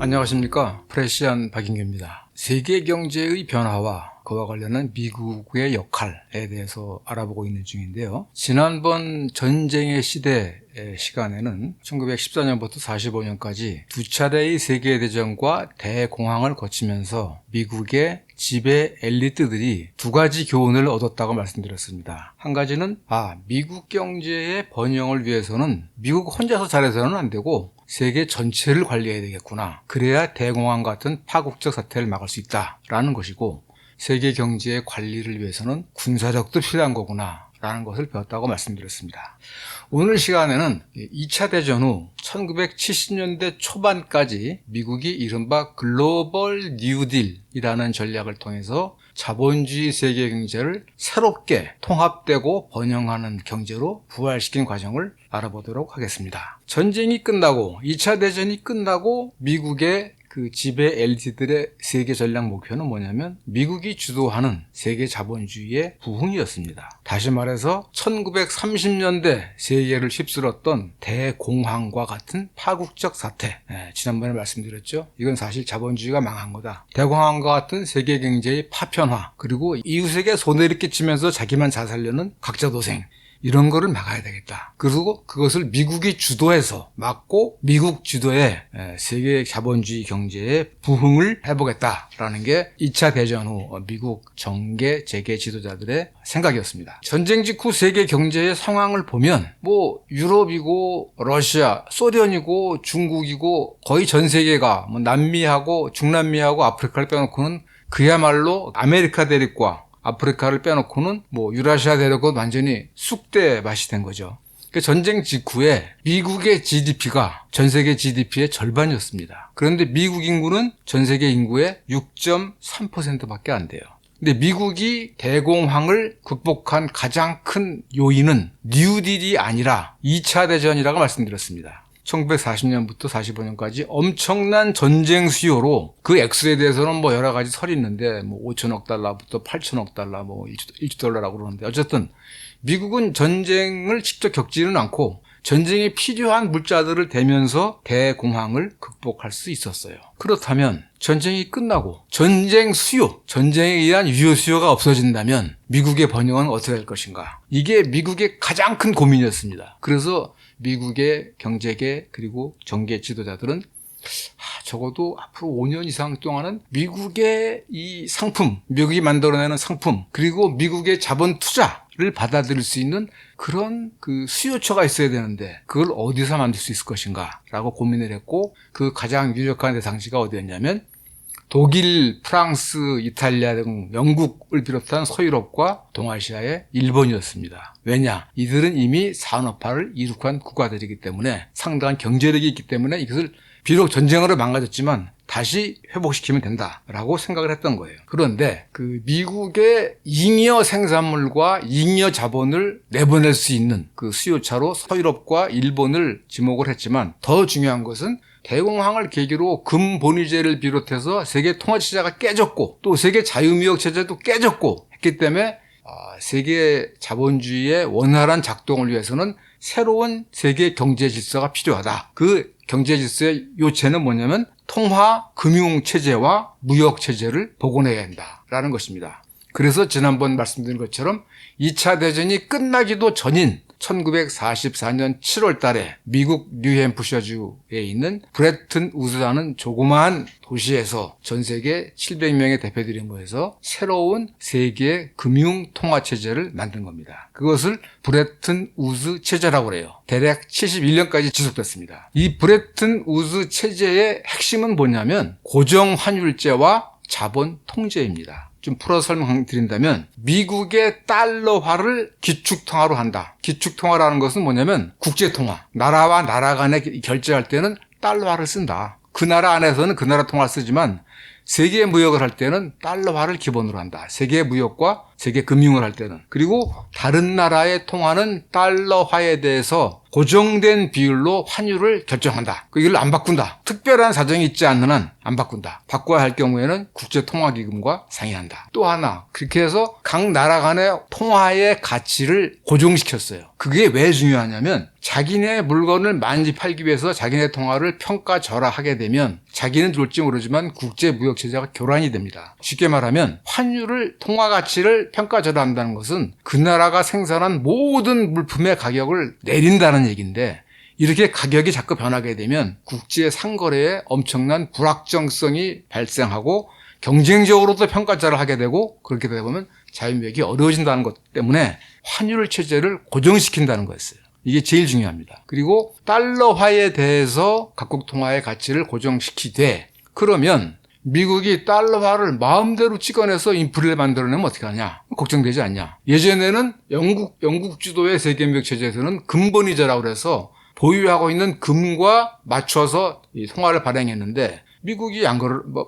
안녕하십니까. 프레시안 박인규입니다. 세계 경제의 변화와 그와 관련한 미국의 역할에 대해서 알아보고 있는 중인데요. 지난번 전쟁의 시대의 시간에는 1914년부터 45년까지 두 차례의 세계대전과 대공황을 거치면서 미국의 지배 엘리트들이 두 가지 교훈을 얻었다고 말씀드렸습니다. 한 가지는 미국 경제의 번영을 위해서는 미국 혼자서 잘해서는 안 되고 세계 전체를 관리해야 되겠구나. 그래야 대공황 같은 파국적 사태를 막을 수 있다라는 것이고, 세계 경제의 관리를 위해서는 군사력도 필요한 거구나 라는 것을 배웠다고 말씀드렸습니다. 오늘 시간에는 2차 대전 후 1970년대 초반까지 미국이 이른바 글로벌 뉴딜이라는 전략을 통해서 자본주의 세계 경제를 새롭게 통합되고 번영하는 경제로 부활시킨 과정을 알아보도록 하겠습니다. 전쟁이 끝나고 2차 대전이 끝나고 미국의 그 지배 엘리트들의 세계 전략 목표는 뭐냐면 미국이 주도하는 세계 자본주의의 부흥이었습니다. 다시 말해서 1930년대 세계를 휩쓸었던 대공황과 같은 파국적 사태. 지난번에 말씀드렸죠. 이건 사실 자본주의가 망한 거다. 대공황과 같은 세계 경제의 파편화, 그리고 이웃에게 손해를 끼치면서 자기만 잘 살려는 각자 도생, 이런 거를 막아야 되겠다. 그리고 그것을 미국이 주도해서 막고 미국 주도의 세계 자본주의 경제의 부흥을 해보겠다라는 게 2차 대전 후 미국 정계 재계 지도자들의 생각이었습니다. 전쟁 직후 세계 경제의 상황을 보면 유럽이고 러시아, 소련이고 중국이고 거의 전 세계가 남미하고 중남미하고 아프리카를 빼놓고는 그야말로 아메리카 대륙과 아프리카를 빼놓고는 유라시아 대륙은 완전히 쑥대 맛이 된 거죠. 전쟁 직후에 미국의 GDP가 전 세계 GDP의 절반이었습니다. 그런데 미국 인구는 전 세계 인구의 6.3%밖에 안 돼요. 근데 미국이 대공황을 극복한 가장 큰 요인은 뉴딜이 아니라 2차 대전이라고 말씀드렸습니다. 1940년부터 45년까지 엄청난 전쟁 수요로, 그 액수에 대해서는 여러 가지 설이 있는데 5천억 달러부터 8천억 달러, 1조 달러라고 그러는데, 어쨌든 미국은 전쟁을 직접 겪지는 않고 전쟁에 필요한 물자들을 대면서 대공황을 극복할 수 있었어요. 그렇다면 전쟁이 끝나고 전쟁 수요, 전쟁에 의한 유효 수요가 없어진다면 미국의 번영은 어떻게 될 것인가? 이게 미국의 가장 큰 고민이었습니다. 그래서 미국의 경제계 그리고 정계 지도자들은 적어도 앞으로 5년 이상 동안은 미국의 이 상품, 미국이 만들어내는 상품, 그리고 미국의 자본 투자를 받아들일 수 있는 그런 그 수요처가 있어야 되는데 그걸 어디서 만들 수 있을 것인가 라고 고민을 했고, 그 가장 유력한 대상지가 어디였냐면 독일, 프랑스, 이탈리아 등 영국을 비롯한 서유럽과 동아시아의 일본이었습니다. 왜냐? 이들은 이미 산업화를 이룩한 국가들이기 때문에, 상당한 경제력이 있기 때문에 이것을 비록 전쟁으로 망가졌지만 다시 회복시키면 된다라고 생각을 했던 거예요. 그런데 그 미국의 잉여 생산물과 잉여 자본을 내보낼 수 있는 그 수요차로 서유럽과 일본을 지목을 했지만, 더 중요한 것은 대공황을 계기로 금본위제를 비롯해서 세계 통화체제가 깨졌고 또 세계 자유무역체제도 깨졌고 했기 때문에 세계 자본주의의 원활한 작동을 위해서는 새로운 세계 경제 질서가 필요하다. 그 경제 질서의 요체는 뭐냐면 통화 금융체제와 무역체제를 복원해야 한다라는 것입니다. 그래서 지난번 말씀드린 것처럼 2차 대전이 끝나기도 전인 1944년 7월 달에 미국 뉴햄프셔주에 있는 브레튼 우즈라는 조그마한 도시에서 전 세계 700명의 대표들이 모여서 새로운 세계 금융통화체제를 만든 겁니다. 그것을 브레튼 우즈 체제라고 그래요. 대략 71년까지 지속됐습니다. 이 브레튼 우즈 체제의 핵심은 뭐냐면 고정환율제와 자본 통제입니다. 좀 풀어서 설명드린다면 미국의 달러화를 기축통화로 한다. 기축통화라는 것은 뭐냐면 국제통화. 나라와 나라 간에 결제할 때는 달러화를 쓴다. 그 나라 안에서는 그 나라 통화를 쓰지만 세계 무역을 할 때는 달러화를 기본으로 한다. 세계 무역과 세계 금융을 할 때는. 그리고 다른 나라의 통화는 달러화에 대해서 고정된 비율로 환율을 결정한다. 이걸 안 바꾼다. 특별한 사정이 있지 않는 한 안 바꾼다. 바꿔야 할 경우에는 국제통화기금과 상의한다. 또 하나, 그렇게 해서 각 나라 간의 통화의 가치를 고정시켰어요. 그게 왜 중요하냐면 자기네 물건을 많이 팔기 위해서 자기네 통화를 평가절하하게 되면 자기는 좋을지 모르지만 국제무역체제가 교란이 됩니다. 쉽게 말하면 환율을 통화 가치를 평가절하한다는 것은 그 나라가 생산한 모든 물품의 가격을 내린다는 얘기인데, 이렇게 가격이 자꾸 변하게 되면 국제 상거래에 엄청난 불확정성이 발생하고 경쟁적으로도 평가절을 하게 되고, 그렇게 되다 보면 자유무역이 어려워진다는 것 때문에 환율 체제를 고정시킨다는 거였어요. 이게 제일 중요합니다. 그리고 달러화에 대해서 각국 통화의 가치를 고정시키되, 그러면 미국이 달러화를 마음대로 찍어내서 인플레를 만들어내면 어떻게 하냐? 걱정되지 않냐? 예전에는 영국 주도의 세계무역 체제에서는 근본이자라고 그래서 보유하고 있는 금과 맞춰서 이 통화를 발행했는데, 미국이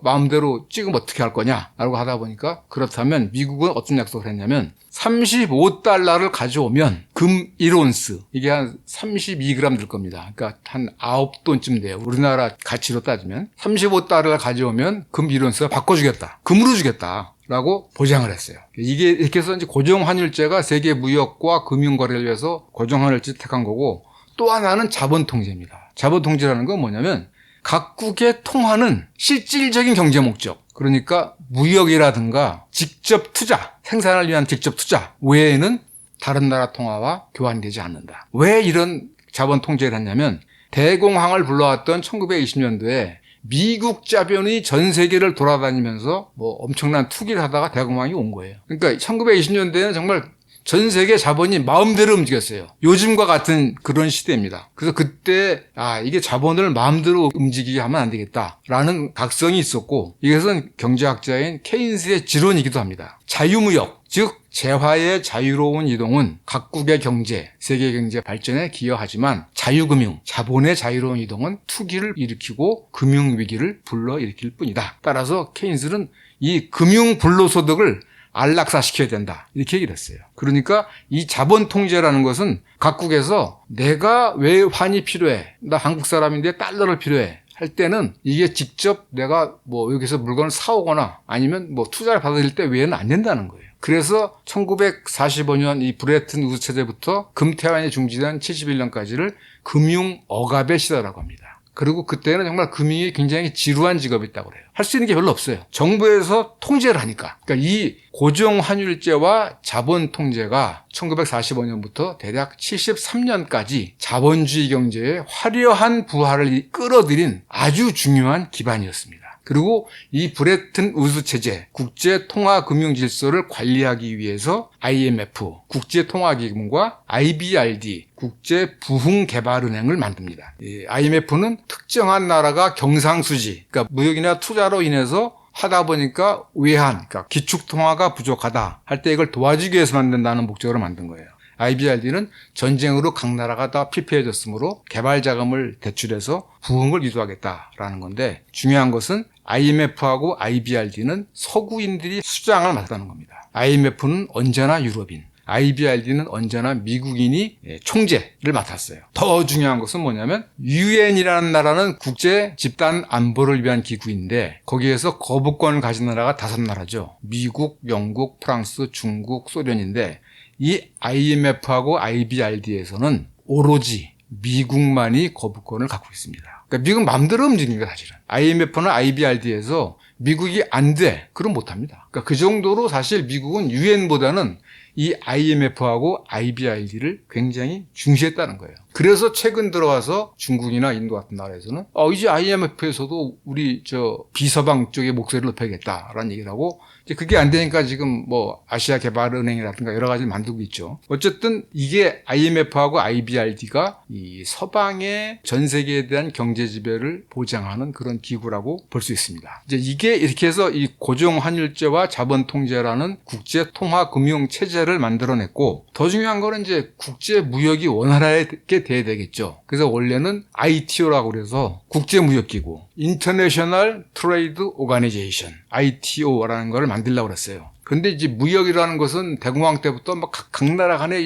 마음대로 찍으면 어떻게 할 거냐라고 하다 보니까, 그렇다면 미국은 어떤 약속을 했냐면 35달러를 가져오면 금 1온스, 이게 한 32g 될 겁니다. 그러니까 한 9돈쯤 돼요. 우리나라 가치로 따지면 35달러를 가져오면 금 1온스가 바꿔주겠다. 금으로 주겠다. 라고 보장을 했어요. 이게 이렇게 해서 이제 고정환율제가 세계 무역과 금융거래를 위해서 고정환율제를 택한 거고, 또 하나는 자본통제입니다. 자본통제라는 건 뭐냐면 각국의 통화는 실질적인 경제 목적, 그러니까 무역이라든가 직접 투자, 생산을 위한 직접 투자 외에는 다른 나라 통화와 교환되지 않는다. 왜 이런 자본통제를 했냐면, 대공황을 불러왔던 1920년도에 미국 자본이 전 세계를 돌아다니면서 엄청난 투기를 하다가 대공황이 온 거예요. 그러니까 1920년대에는 정말 전 세계 자본이 마음대로 움직였어요. 요즘과 같은 그런 시대입니다. 그래서 그때 이게 자본을 마음대로 움직이게 하면 안 되겠다라는 각성이 있었고, 이것은 경제학자인 케인스의 지론이기도 합니다. 자유무역, 즉 재화의 자유로운 이동은 각국의 경제, 세계 경제 발전에 기여하지만, 자유금융, 자본의 자유로운 이동은 투기를 일으키고 금융위기를 불러일으킬 뿐이다. 따라서 케인스는 이 금융 불로소득을 안락사시켜야 된다, 이렇게 얘기를 했어요. 그러니까 이 자본통제라는 것은 각국에서 내가 왜 환이 필요해, 나 한국 사람인데 달러를 필요해 할 때는 이게 직접 내가 여기서 물건을 사오거나 아니면 투자를 받을 때 외에는 안 된다는 거예요. 그래서 1945년 이 브레튼 우드 체제부터 금태환이 중지된 71년까지를 금융 억압의 시대라고 합니다. 그리고 그때는 정말 금융이 굉장히 지루한 직업이었다고 그래요. 할 수 있는 게 별로 없어요. 정부에서 통제를 하니까. 그러니까 이 고정환율제와 자본통제가 1945년부터 대략 73년까지 자본주의 경제의 화려한 부활을 끌어들인 아주 중요한 기반이었습니다. 그리고 이 브레튼 우드 체제, 국제통화금융질서를 관리하기 위해서 IMF, 국제통화기금과 IBRD, 국제부흥개발은행을 만듭니다. IMF는 특정한 나라가 경상수지, 그러니까 무역이나 투자로 인해서 하다 보니까 외환, 그러니까 기축통화가 부족하다 할 때 이걸 도와주기 위해서 만든다는 목적으로 만든 거예요. IBRD는 전쟁으로 각 나라가 다 피폐해졌으므로 개발자금을 대출해서 부흥을 유도하겠다라는 건데, 중요한 것은 IMF하고 IBRD는 서구인들이 수장을 맡았다는 겁니다. IMF는 언제나 유럽인, IBRD는 언제나 미국인이 총재를 맡았어요. 더 중요한 것은 뭐냐면, UN이라는 나라는 국제 집단 안보를 위한 기구인데, 거기에서 거부권을 가진 나라가 5나라죠. 미국, 영국, 프랑스, 중국, 소련인데, 이 IMF하고 IBRD에서는 오로지 미국만이 거부권을 갖고 있습니다. 그러니까 미국은 마음대로 움직이는 거예요, 사실은. IMF나 IBRD에서 미국이 안 돼, 그럼 못합니다. 그러니까 그 정도로 사실 미국은 UN보다는 이 IMF하고 IBRD를 굉장히 중시했다는 거예요. 그래서 최근 들어와서 중국이나 인도 같은 나라에서는 이제 IMF에서도 우리 비서방 쪽의 목소리를 높여야겠다라는 얘기를 하고, 이제 그게 안 되니까 지금 아시아 개발은행이라든가 여러 가지를 만들고 있죠. 어쨌든 이게 IMF하고 IBRD가 이 서방의 전 세계에 대한 경제 지배를 보장하는 그런 기구라고 볼 수 있습니다. 이제 이게 이렇게 해서 이 고정환율제와 자본통제라는 국제 통화 금융 체제를 만들어냈고, 더 중요한 거는 이제 국제 무역이 원활하게 돼야 되겠죠. 그래서 원래는 ITO라고 그래서 국제무역기구, International Trade Organization, ITO라는 걸 만들려고 그랬어요. 그런데 이제 무역이라는 것은 대공황 때부터 막 각 나라 간에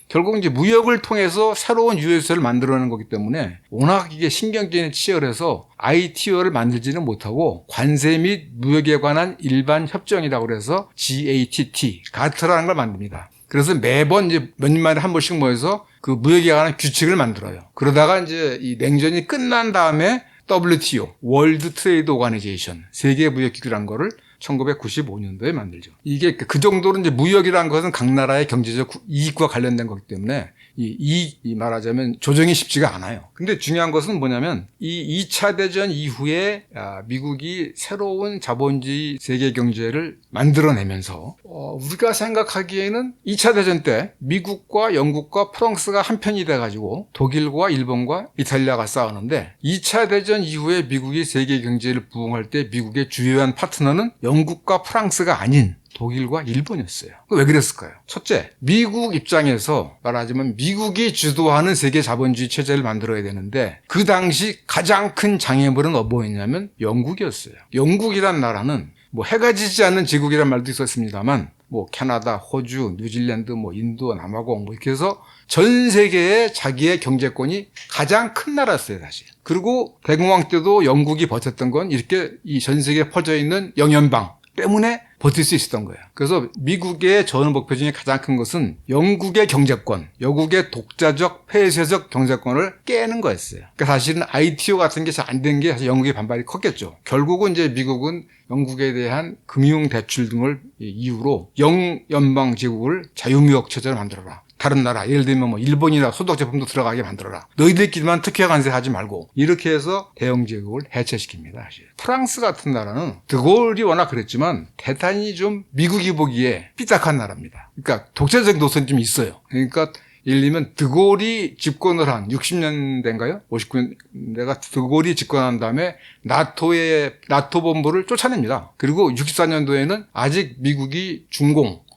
결국 이제 무역을 통해서 새로운 유해수를 만들어내는 거기 때문에 워낙 이게 신경전이 치열해서 ITO를 만들지는 못하고 관세 및 무역에 관한 일반 협정이라고 그래서 GATT, 가트라는 걸 만듭니다. 그래서 매번 이제 몇 년만에 한 번씩 모여서 그 무역에 관한 규칙을 만들어요. 그러다가 이제 이 냉전이 끝난 다음에 WTO, 월드 트레이드 오가니제이션, 세계 무역기구라는 거를 1995년도에 만들죠. 이게 그 정도로 이제 무역이라는 것은 각 나라의 경제적 이익과 관련된 거기 때문에 이 말하자면 조정이 쉽지가 않아요. 근데 중요한 것은 뭐냐면 이 2차 대전 이후에 미국이 새로운 자본주의 세계 경제를 만들어내면서 우리가 생각하기에는 2차 대전 때 미국과 영국과 프랑스가 한편이 돼가지고 독일과 일본과 이탈리아가 싸우는데 2차 대전 이후에 미국이 세계 경제를 부흥할 때 미국의 주요한 파트너는 영국과 프랑스가 아닌 독일과 일본이었어요. 왜 그랬을까요? 첫째, 미국 입장에서 말하자면 미국이 주도하는 세계 자본주의 체제를 만들어야 되는데 그 당시 가장 큰 장애물은 뭐였냐면 영국이었어요. 영국이란 나라는 해가 지지 않는 제국이란 말도 있었습니다만 캐나다, 호주, 뉴질랜드, 인도, 남아공 이렇게 해서 전 세계에 자기의 경제권이 가장 큰 나라였어요, 사실. 그리고 대공황 때도 영국이 버텼던 건 이렇게 이 전 세계에 퍼져 있는 영연방 때문에 버틸 수 있었던 거예요. 그래서 미국의 전후 목표 중에 가장 큰 것은 영국의 경제권, 영국의 독자적, 폐쇄적 경제권을 깨는 거였어요. 그러니까 사실은 ITO 같은 게 잘 안 된 게 사실 영국의 반발이 컸겠죠. 결국은 이제 미국은 영국에 대한 금융 대출 등을 이유로 영연방 제국을 자유무역 체제로 만들어라. 다른 나라, 예를 들면 일본이나 소득 제품도 들어가게 만들어라. 너희들끼리만 특혜 관세하지 말고 이렇게 해서 대영 제국을 해체시킵니다. 사실. 프랑스 같은 나라는 드골이 워낙 그랬지만 대단히 좀 미국이 보기에 삐딱한 나라입니다. 그러니까 독재적 노선이 좀 있어요. 그러니까 예를 들면 드골이 집권을 한 60년대인가요? 59년대가 드골이 집권한 다음에 나토 본부를 쫓아냅니다. 그리고 64년도에는 아직 미국이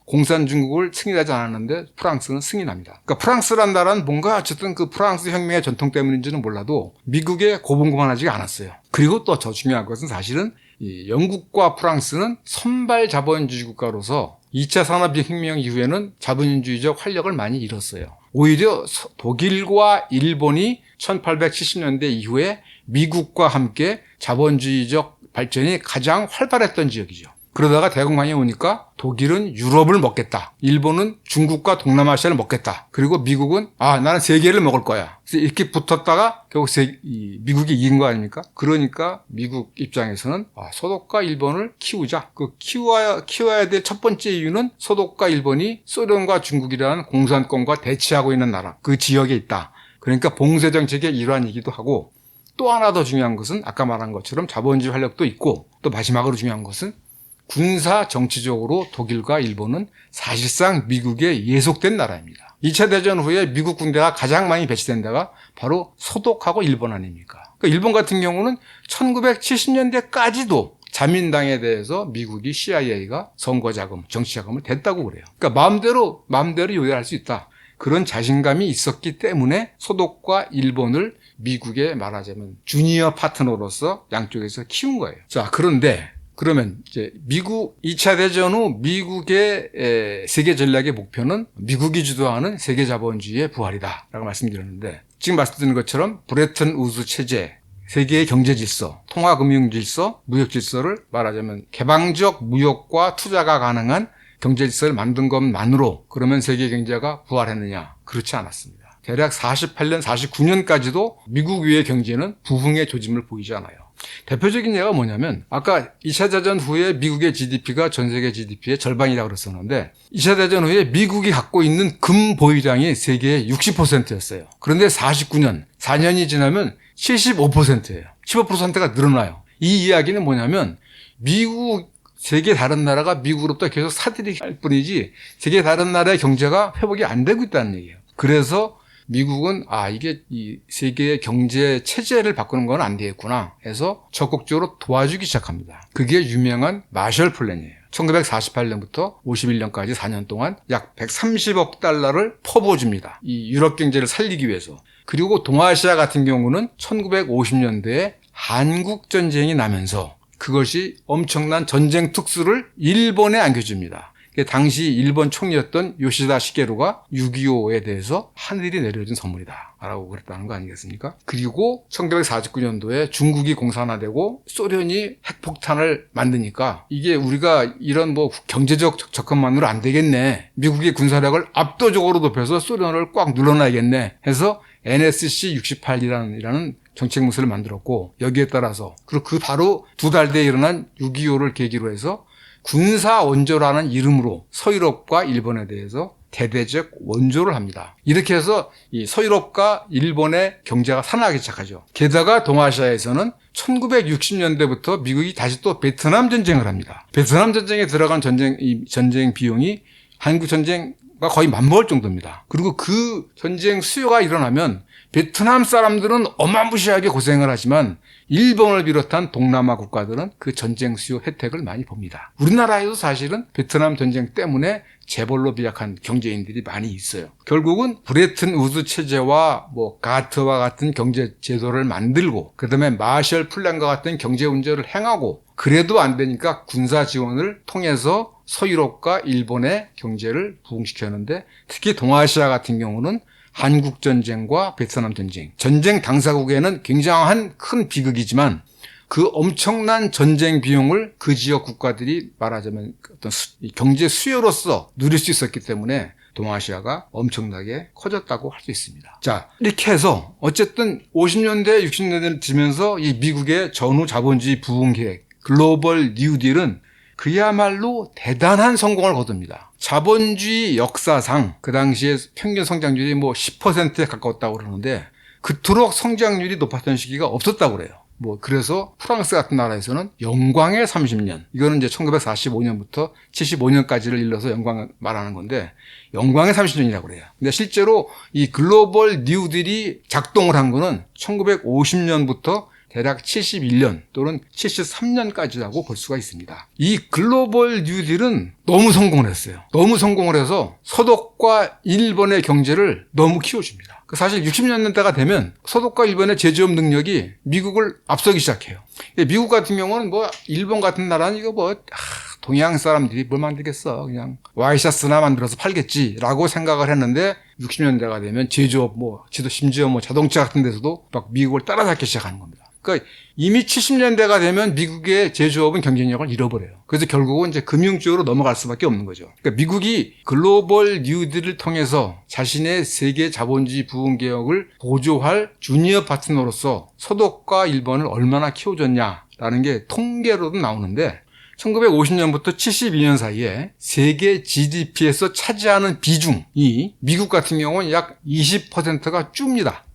공산 중국을 승인하지 않았는데 프랑스는 승인합니다. 그러니까 프랑스란 나라는 뭔가 어쨌든 그 프랑스 혁명의 전통 때문인지는 몰라도 미국에 고분고분하지가 않았어요. 그리고 또 더 중요한 것은 사실은 이 영국과 프랑스는 선발 자본주의 국가로서 2차 산업혁명 이후에는 자본주의적 활력을 많이 잃었어요. 오히려 독일과 일본이 1870년대 이후에 미국과 함께 자본주의적 발전이 가장 활발했던 지역이죠. 그러다가 대공황이 오니까 독일은 유럽을 먹겠다. 일본은 중국과 동남아시아를 먹겠다. 그리고 미국은 나는 세계를 먹을 거야. 그래서 이렇게 붙었다가 결국 미국이 이긴 거 아닙니까? 그러니까 미국 입장에서는 소독과 일본을 키우자. 키워야 될 첫 번째 이유는 소독과 일본이 소련과 중국이라는 공산권과 대치하고 있는 나라. 그 지역에 있다. 그러니까 봉쇄 정책의 일환이기도 하고 또 하나 더 중요한 것은 아까 말한 것처럼 자본주의 활력도 있고 또 마지막으로 중요한 것은 군사 정치적으로 독일과 일본은 사실상 미국에 예속된 나라입니다. 2차 대전 후에 미국 군대가 가장 많이 배치된 데가 바로 소독하고 일본 아닙니까? 그러니까 일본 같은 경우는 1970년대까지도 자민당에 대해서 미국이 CIA가 선거자금, 정치자금을 댔다고 그래요. 그러니까 마음대로 요구할 수 있다. 그런 자신감이 있었기 때문에 소독과 일본을 미국의 말하자면 주니어 파트너로서 양쪽에서 키운 거예요. 자, 그러면 이제 2차 대전 후 미국의 세계 전략의 목표는 미국이 주도하는 세계 자본주의의 부활이다라고 말씀드렸는데 지금 말씀드린 것처럼 브레튼 우드 체제, 세계의 경제 질서, 통화 금융 질서, 무역 질서를 말하자면 개방적 무역과 투자가 가능한 경제 질서를 만든 것만으로 그러면 세계 경제가 부활했느냐? 그렇지 않았습니다. 대략 48년, 49년까지도 미국 위의 경제는 부흥의 조짐을 보이지 않아요. 대표적인 예가 뭐냐면 아까 2차 대전 후에 미국의 GDP가 전 세계 GDP의 절반이라고 그랬었는데 2차 대전 후에 미국이 갖고 있는 금 보유량이 세계의 60%였어요. 그런데 49년, 4년이 지나면 75%예요. 15%가 늘어나요. 이 이야기는 뭐냐면 세계 다른 나라가 미국으로부터 계속 사들이할 뿐이지 세계 다른 나라의 경제가 회복이 안 되고 있다는 얘기예요. 그래서 미국은 이게 이 세계의 경제 체제를 바꾸는 건 안 되겠구나 해서 적극적으로 도와주기 시작합니다. 그게 유명한 마셜 플랜이에요. 1948년부터 51년까지 4년 동안 약 130억 달러를 퍼부어줍니다. 이 유럽 경제를 살리기 위해서. 그리고 동아시아 같은 경우는 1950년대에 한국 전쟁이 나면서 그것이 엄청난 전쟁 특수를 일본에 안겨줍니다. 당시 일본 총리였던 요시다 시게루가 6.25에 대해서 하늘이 내려준 선물이다 라고 그랬다는 거 아니겠습니까? 그리고 1949년도에 중국이 공산화되고 소련이 핵폭탄을 만드니까 이게 우리가 이런 뭐 경제적 접근만으로 안 되겠네, 미국의 군사력을 압도적으로 높여서 소련을 꽉 눌러놔야겠네 해서 NSC 68이라는 정책 무술을 만들었고, 여기에 따라서 그리고 그 바로 두 달 뒤에 일어난 6.25를 계기로 해서 군사 원조라는 이름으로 서유럽과 일본에 대해서 대대적 원조를 합니다. 이렇게 해서 이 서유럽과 일본의 경제가 살아나기 시작하죠. 게다가 동아시아에서는 1960년대부터 미국이 다시 또 베트남 전쟁을 합니다. 베트남 전쟁에 들어간 전쟁 비용이 한국 전쟁과 거의 맞먹을 정도입니다. 그리고 그 전쟁 수요가 일어나면 베트남 사람들은 어마무시하게 고생을 하지만 일본을 비롯한 동남아 국가들은 그 전쟁 수요 혜택을 많이 봅니다. 우리나라에도 사실은 베트남 전쟁 때문에 재벌로 비약한 경제인들이 많이 있어요. 결국은 브레튼 우드 체제와 가트와 같은 경제 제도를 만들고, 그다음에 마셜 플랜과 같은 경제 운전을 행하고, 그래도 안 되니까 군사 지원을 통해서 서유럽과 일본의 경제를 부흥시켰는데, 특히 동아시아 같은 경우는 한국전쟁과 베트남 전쟁 당사국에는 굉장한 큰 비극이지만 그 엄청난 전쟁 비용을 그 지역 국가들이 말하자면 어떤 경제 수요로서 누릴 수 있었기 때문에 동아시아가 엄청나게 커졌다고 할 수 있습니다. 자, 이렇게 해서 어쨌든 50년대, 60년대를 지면서 이 미국의 전후 자본주의 부흥 계획, 글로벌 뉴딜은 그야말로 대단한 성공을 거둡니다. 자본주의 역사상 그 당시에 평균 성장률이 10%에 가까웠다고 그러는데 그토록 성장률이 높았던 시기가 없었다고 그래요. 그래서 프랑스 같은 나라에서는 영광의 30년, 이거는 이제 1945년부터 75년까지를 일러서 영광 말하는 건데 영광의 30년이라고 그래요. 근데 실제로 이 글로벌 뉴딜이 작동을 한 거는 1950년부터 대략 71년 또는 73년까지라고 볼 수가 있습니다. 이 글로벌 뉴딜은 너무 성공을 했어요. 너무 성공을 해서 서독과 일본의 경제를 너무 키워줍니다. 사실 60년대가 되면 서독과 일본의 제조업 능력이 미국을 앞서기 시작해요. 미국 같은 경우는 일본 같은 나라는 이거 동양 사람들이 뭘 만들겠어, 그냥 와이셔츠나 만들어서 팔겠지라고 생각을 했는데 60년대가 되면 제조업 심지어 자동차 같은 데서도 막 미국을 따라잡기 시작하는 겁니다. 그러니까 이미 70년대가 되면 미국의 제조업은 경쟁력을 잃어버려요. 그래서 결국은 이제 금융 쪽으로 넘어갈 수밖에 없는 거죠. 그러니까 미국이 글로벌 뉴딜을 통해서 자신의 세계 자본주의 부흥 개혁을 보조할 주니어 파트너로서 서독과 일본을 얼마나 키워줬냐라는 게 통계로도 나오는데 1950년부터 72년 사이에 세계 GDP에서 차지하는 비중이 미국 같은 경우는 약 20%가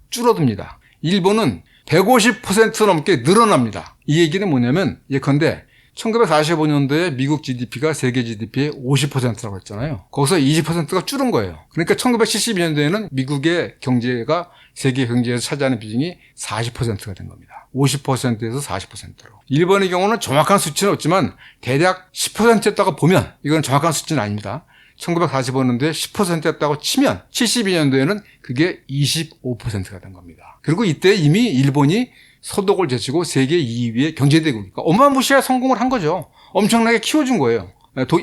줄어듭니다. 일본은 150% 넘게 늘어납니다. 이 얘기는 뭐냐면 예컨대 1945년도에 미국 GDP가 세계 GDP의 50%라고 했잖아요. 거기서 20%가 줄은 거예요. 그러니까 1972년도에는 미국의 경제가 세계 경제에서 차지하는 비중이 40%가 된 겁니다. 50%에서 40%로. 일본의 경우는 정확한 수치는 없지만 대략 10%였다고 보면, 이건 정확한 수치는 아닙니다. 1945년도에 10%였다고 치면 72년도에는 그게 25%가 된 겁니다. 그리고 이때 이미 일본이 서독을 제치고 세계 2위의 경제대국이니까 어마무시한 성공을 한 거죠. 엄청나게 키워준 거예요.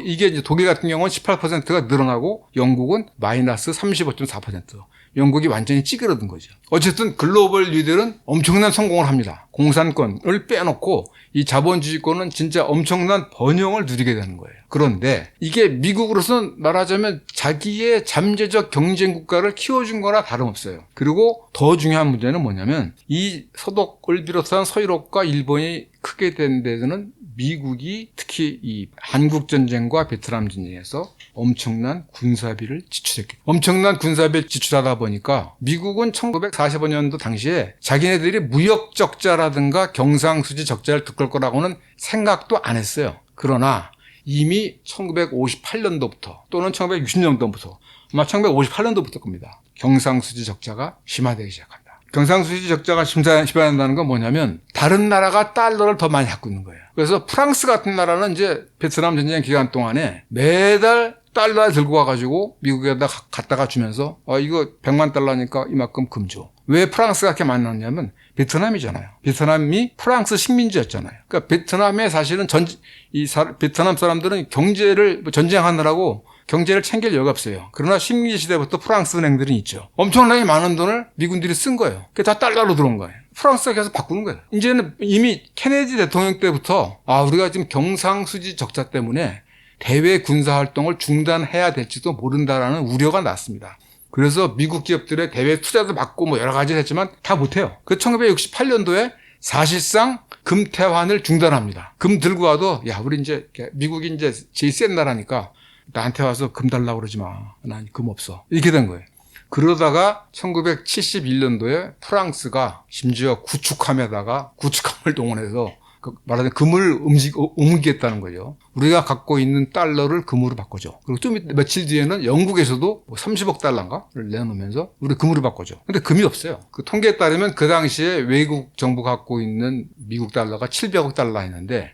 이게 이제 독일 같은 경우는 18%가 늘어나고 영국은 마이너스 35.4%. 영국이 완전히 찌그러든 거죠. 어쨌든 글로벌 뉴딜은 엄청난 성공을 합니다. 공산권을 빼놓고 이 자본주의권은 진짜 엄청난 번영을 누리게 되는 거예요. 그런데 이게 미국으로서는 말하자면 자기의 잠재적 경쟁 국가를 키워준 거나 다름없어요. 그리고 더 중요한 문제는 뭐냐면 이 서독을 비롯한 서유럽과 일본이 크게 된 데서는 미국이 특히 이 한국전쟁과 베트남 전쟁에서 엄청난 군사비를 지출했기 때문에, 엄청난 군사비를 지출하다 보니까 미국은 1945년도 당시에 자기네들이 무역 적자라든가 경상수지 적자를 겪을 거라고는 생각도 안 했어요. 그러나 이미 1958년도부터 또는 1960년도부터 아마 1958년도부터 겁니다. 경상수지 적자가 심화되기 시작합니다. 경상수지 적자가 심화된다는 건 뭐냐면 다른 나라가 달러를 더 많이 갖고 있는 거예요. 그래서 프랑스 같은 나라는 이제 베트남 전쟁 기간 동안에 매달 달러 들고 와가지고 미국에다 갖다가 주면서 이거 100만 달러니까 이만큼 금 줘. 왜 프랑스가 이렇게 만났냐면 베트남이잖아요. 베트남이 프랑스 식민지였잖아요. 그러니까 베트남에 사실은 베트남 사람들은 전쟁하느라고 경제를 챙길 여유가 없어요. 그러나 식민지 시대부터 프랑스 은행들은 있죠. 엄청나게 많은 돈을 미군들이 쓴 거예요. 그게 다 달러로 들어온 거예요. 프랑스가 계속 바꾸는 거예요. 이제는 이미 케네디 대통령 때부터 우리가 지금 경상수지 적자 때문에 대외 군사 활동을 중단해야 될지도 모른다라는 우려가 났습니다. 그래서 미국 기업들의 대외 투자도 받고 뭐 여러 가지를 했지만 다 못해요. 그 1968년도에 사실상 금태환을 중단합니다. 금 들고 와도 우리 이제 미국이 이제 제일 센 나라니까 나한테 와서 금 달라고 그러지 마. 난 금 없어. 이렇게 된 거예요. 그러다가 1971년도에 프랑스가 심지어 구축함을 동원해서 말하자면 금을 옮기겠다는 거죠. 우리가 갖고 있는 달러를 금으로 바꿔줘. 그리고 좀 며칠 뒤에는 영국에서도 30억 달러인가를 내놓으면서 우리 금으로 바꿔줘. 근데 금이 없어요. 그 통계에 따르면 그 당시에 외국 정부가 갖고 있는 미국 달러가 700억 달러였는데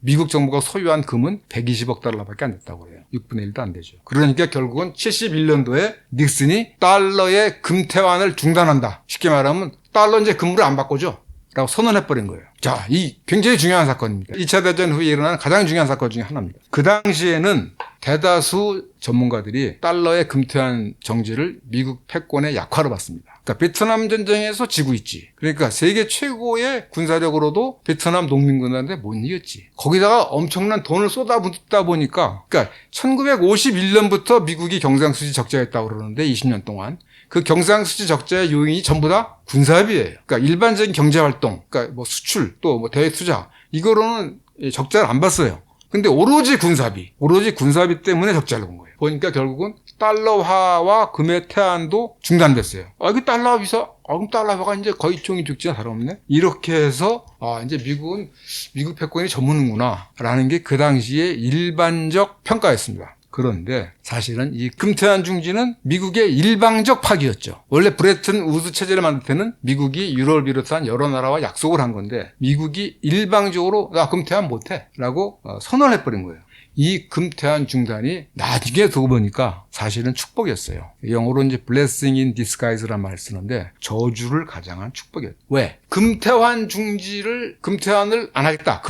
미국 정부가 소유한 금은 120억 달러밖에 안 됐다고 해요. 6분의 1도 안 되죠. 그러니까 결국은 71년도에 닉슨이 달러의 금태환을 중단한다. 쉽게 말하면 달러 이제 금으로 안 바꿔줘. 라고 선언해버린 거예요. 자, 이 굉장히 중요한 사건입니다. 2차 대전 후에 일어난 가장 중요한 사건 중에 하나입니다. 그 당시에는 대다수 전문가들이 달러의 금태환 정지를 미국 패권의 약화로 봤습니다. 그러니까 베트남 전쟁에서 지고 있지. 그러니까 세계 최고의 군사력으로도 베트남 농민군한테 못 이겼지. 거기다가 엄청난 돈을 쏟아붓다 보니까 그러니까 1951년부터 미국이 경상수지 적자였다고 그러는데 20년 동안 그 경상수지 적자의 요인이 전부 다 군사비예요. 그러니까 일반적인 경제활동, 그러니까 뭐 수출 또 뭐 대외 투자 이거로는 적자를 안 봤어요. 근데 오로지 군사비 때문에 적자를 본 거예요. 보니까 결국은 달러화와 금의 태환도 중단됐어요. 이거 그럼 달러화가 이제 거의 종이 죽지나 다름없네. 이렇게 해서 이제 미국 패권이 저무는구나라는 게 그 당시의 일반적 평가였습니다. 그런데 사실은 이 금태환 중지는 미국의 일방적 파기였죠. 원래 브레튼 우드 체제를 만들 때는 미국이 유럽을 비롯한 여러 나라와 약속을 한 건데 미국이 일방적으로 나 금태환 못해 라고 선언을 해버린 거예요. 이 금태환 중단이 나중에 두고 보니까 사실은 축복이었어요. 영어로 이제 blessing in disguise란 말을 쓰는데 저주를 가장한 축복이었어요. 왜? 금태환을 안 하겠다.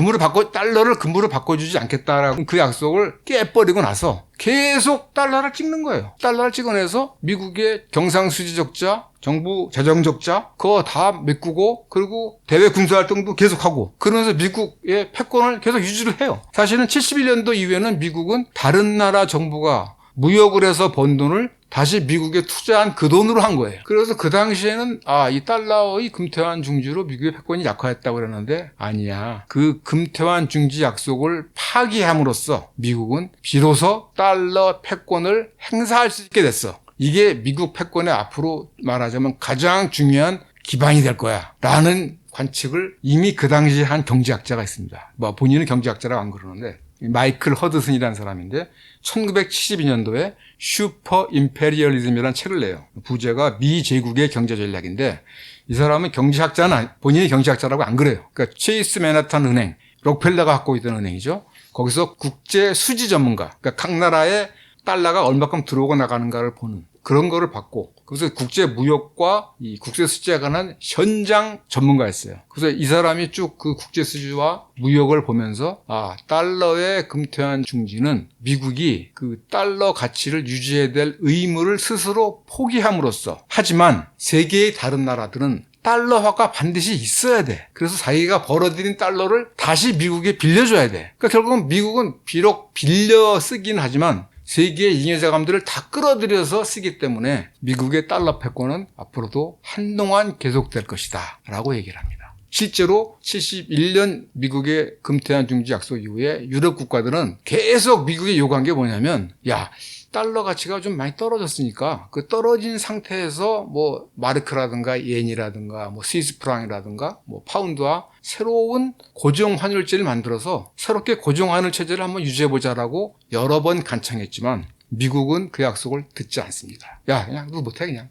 달러를 금으로 바꿔주지 않겠다라고 그 약속을 깨버리고 나서 계속 달러를 찍는 거예요. 달러를 찍어내서 미국의 경상수지 적자, 정부 재정 적자 그거 다 메꾸고 그리고 대외 군사활동도 계속하고 그러면서 미국의 패권을 계속 유지를 해요. 사실은 71년도 이후에는 미국은 다른 나라 정부가 무역을 해서 번 돈을 다시 미국에 투자한 그 돈으로 한 거예요. 그래서 그 당시에는 이 달러의 금태환 중지로 미국의 패권이 약화했다고 그러는데 아니야. 그 금태환 중지 약속을 파기함으로써 미국은 비로소 달러 패권을 행사할 수 있게 됐어. 이게 미국 패권의 앞으로 말하자면 가장 중요한 기반이 될 거야 라는 관측을 이미 그 당시에 한 경제학자가 있습니다. 본인은 경제학자라고 안 그러는데 마이클 허드슨이라는 사람인데 1972년도에 슈퍼 임페리얼리즘이라는 책을 내요. 부제가 미제국의 경제 전략인데 이 사람은 본인이 경제학자라고 안 그래요. 그러니까 체이스 맨하탄 은행, 록펠러가 갖고 있던 은행이죠. 거기서 국제 수지 전문가, 그러니까 각 나라에 달러가 얼마큼 들어오고 나가는가를 보는 그런 거를 받고 그래서 국제 무역과 이 국제 수지에 관한 현장 전문가였어요. 그래서 이 사람이 쭉 그 국제 수지와 무역을 보면서 달러의 금태환 중지는 미국이 그 달러 가치를 유지해야 될 의무를 스스로 포기함으로써 하지만 세계의 다른 나라들은 달러화가 반드시 있어야 돼. 그래서 자기가 벌어들인 달러를 다시 미국에 빌려줘야 돼. 그러니까 결국은 미국은 비록 빌려 쓰긴 하지만 세계의 잉여자금들을 다 끌어들여서 쓰기 때문에 미국의 달러 패권은 앞으로도 한동안 계속될 것이다 라고 얘기를 합니다. 실제로 71년 미국의 금태환 중지 약속 이후에 유럽 국가들은 계속 미국에 요구한 게 뭐냐면 달러 가치가 좀 많이 떨어졌으니까 그 떨어진 상태에서 마르크라든가 옌이라든가 스위스 프랑이라든가 파운드와 새로운 고정 환율제를 만들어서 새롭게 고정 환율 체제를 한번 유지해보자라고 여러 번 간청했지만 미국은 그 약속을 듣지 않습니다. 그냥 너 못해 그냥.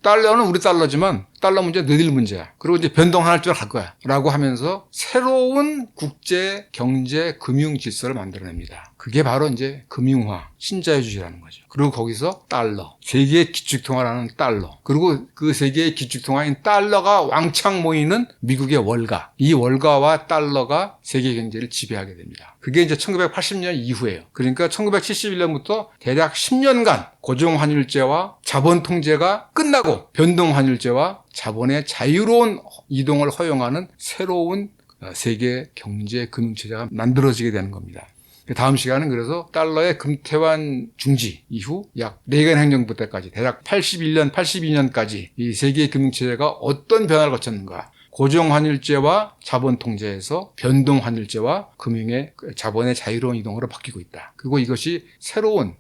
달러는 우리 달러지만 달러 문제 너희들 문제야. 그리고 이제 변동할 줄 알 거야. 라고 하면서 새로운 국제 경제 금융 질서를 만들어냅니다. 그게 바로 이제 금융화, 신자유주의라는 거죠. 그리고 거기서 달러, 세계의 기축통화라는 달러, 그리고 그 세계의 기축통화인 달러가 왕창 모이는 미국의 월가, 이 월가와 달러가 세계 경제를 지배하게 됩니다. 그게 이제 1980년 이후예요. 그러니까 1971년부터 대략 10년간 고정환율제와 자본 통제가 끝나고 변동환율제와 자본의 자유로운 이동을 허용하는 새로운 세계 경제 금융체제가 만들어지게 되는 겁니다. 다음 시간은 그래서 달러의 금태환 중지 이후 약 레이건 행정부 때까지 대략 81년, 82년까지 이 세계 금융체제가 어떤 변화를 거쳤는가, 고정환율제와 자본통제에서 변동환율제와 금융의 자본의 자유로운 이동으로 바뀌고 있다. 그리고 이것이 새로운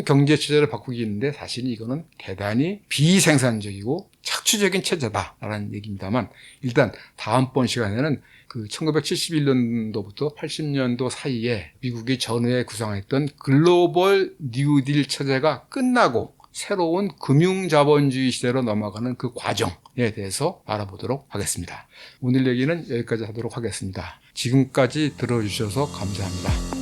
경제체제를 바꾸기 있는데 사실 이거는 대단히 비생산적이고 착취적인 체제다라는 얘기입니다만, 일단 다음번 시간에는 그 1971년도부터 80년도 사이에 미국이 전후에 구상했던 글로벌 뉴딜 체제가 끝나고 새로운 금융자본주의 시대로 넘어가는 그 과정에 대해서 알아보도록 하겠습니다. 오늘 얘기는 여기까지 하도록 하겠습니다. 지금까지 들어주셔서 감사합니다.